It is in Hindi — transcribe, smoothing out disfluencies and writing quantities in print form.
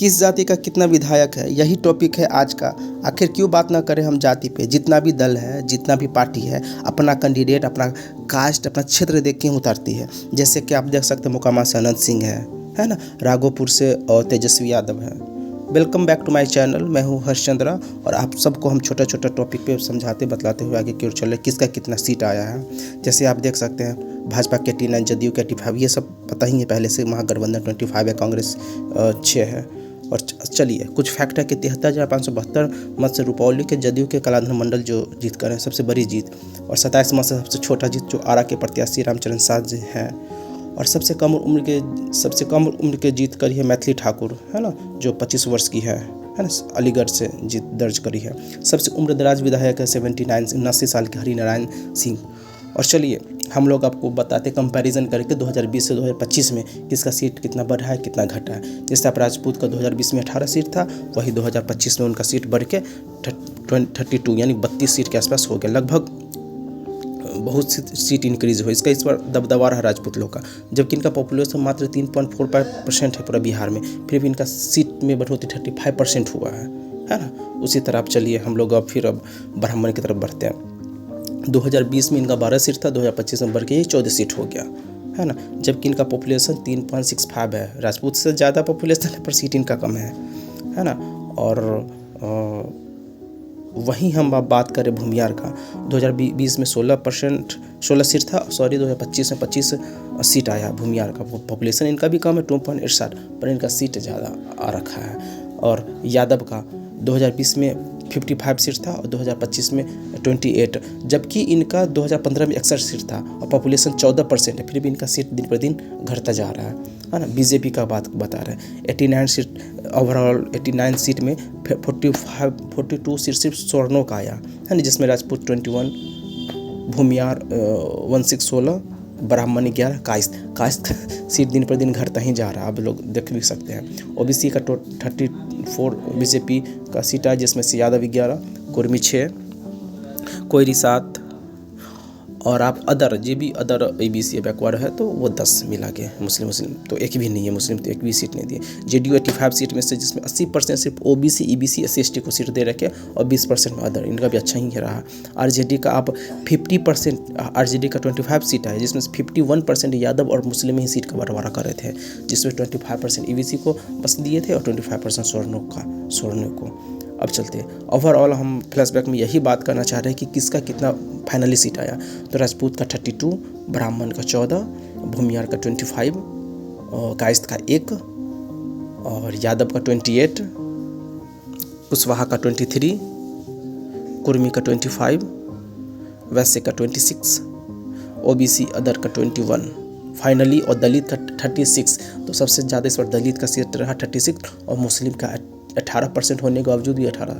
किस जाति का कितना विधायक है, यही टॉपिक है आज का। आखिर क्यों बात ना करें हम जाति पे। जितना भी दल है, जितना भी पार्टी है, अपना कैंडिडेट, अपना कास्ट, अपना क्षेत्र देख के उतारती है। जैसे कि आप देख सकते हैं मोकामा से अनंत सिंह है ना, राघोपुर से और तेजस्वी यादव है। Welcome back to my channel. मैं हूं हर्षचंद्रा और आप सबको हम छोटा छोटा टॉपिक पे समझाते हुए आगे क्यों चल रहे, किसका कितना सीट आया है। जैसे आप देख सकते हैं भाजपा के 89, जदयू के 85, ये सब पता ही है पहले से। महागठबंधन 25 है, कांग्रेस 6 है। और चलिए कुछ फैक्ट है कि 73,572 मत से रुपौली के जदयू के कलाधर मंडल जो जीत कर हैं, सबसे बड़ी जीत। और 27 मत से सबसे छोटा जीत जो आरा के प्रत्याशी रामचरण साह जी हैं। और सबसे कम उम्र के जीत करी है मैथिली ठाकुर, है ना, जो 25 वर्ष की है ना, अलीगढ़ से जीत दर्ज करी है। सबसे उम्र दराज विधायक है 79 साल के हरिनारायण सिंह। और चलिए हम लोग आपको बताते कंपैरिजन करके 2020 से 2025 में किसका सीट कितना बढ़ा है, कितना घटा है। जैसे आप राजपूत का 2020 में 18 सीट था, वही 2025 में उनका सीट बढ़ के 32 यानी 32 सीट के आसपास हो गया। लगभग बहुत सीट इंक्रीज हुई। इसका इस बार दबदबा रहा राजपूत लोग का, जबकि इनका पॉपुलेशन मात्र 3.45% है पूरा बिहार में, फिर भी इनका सीट में बढ़ोतरी 35% हुआ है ना। उसी तरह आप चलिए हम लोग अब ब्राह्मण की तरफ बढ़ते हैं। 2020 में इनका 12 सीट था, 2025 में बढ़ के 14 सीट हो गया, है ना। जबकि इनका पॉपुलेशन 3.65 है, राजपूत से ज़्यादा पॉपुलेशन है पर सीट इनका कम है ना। और वहीं हम अब बात करें भूमियार का, 2020 में 16 सीट था, 2025 में 25 सीट आया भूमियार का। पॉपुलेशन इनका भी कम है 2.68, पर इनका सीट ज़्यादा आ रखा है। और यादव का 2020 में 55 सीट था और 2025 में 28, जबकि इनका 2015 में 61 सीट था और पॉपुलेशन 14% है, फिर भी इनका सीट दिन पर दिन घटता जा रहा है ना। बीजेपी का बात बता रहे हैं, 89 सीट ओवरऑल, 89 सीट में 42 सीट सिर्फ स्वर्णों का आया है ना, जिसमें राजपूत 21, भूमियार 16, ब्राह्मण 11, कायस्थ सीट दिन पर दिन घटता ही जा रहा है, आप लोग देख भी सकते हैं। ओबीसी का 34 बीजेपी का सीट है, जिसमें से यादव 11, कुर्मी 6, कोयरी 7, और आप अदर ABC बैकवर्ड है तो वो 10 मिला के। मुस्लिम तो एक भी नहीं है, मुस्लिम तो एक भी सीट नहीं दिए। जेडीयू 85 सीट में से जिसमें 80% सिर्फ OBC, EBC, SC/ST को सीट दे रखे और 20% में अदर, इनका भी अच्छा ही रहा। आरजेडी का आप 50%, आरजेडी का 25 सीट है, जिसमें 51% यादव और मुस्लिम ही सीट का बंटवारा कर रहे थे, जिसमें 25% EBC को बस दिए थे और 25% स्वर्णों को। अब चलते हैं ओवरऑल, हम फ्लैशबैक में यही बात करना चाह रहे हैं कि किसका कितना फाइनली सीट आया। तो राजपूत का 32, ब्राह्मण का 14, भूमियार का 25, कायस्थ का 1, और यादव का 28, कुशवाहा का 23, कुर्मी का 25, वैश्य का 26, OBC अदर का 21 फाइनली, और दलित का 36। तो सबसे ज़्यादा इस बार दलित का सीट रहा 36 और मुस्लिम का 18% होने के बावजूद भी 18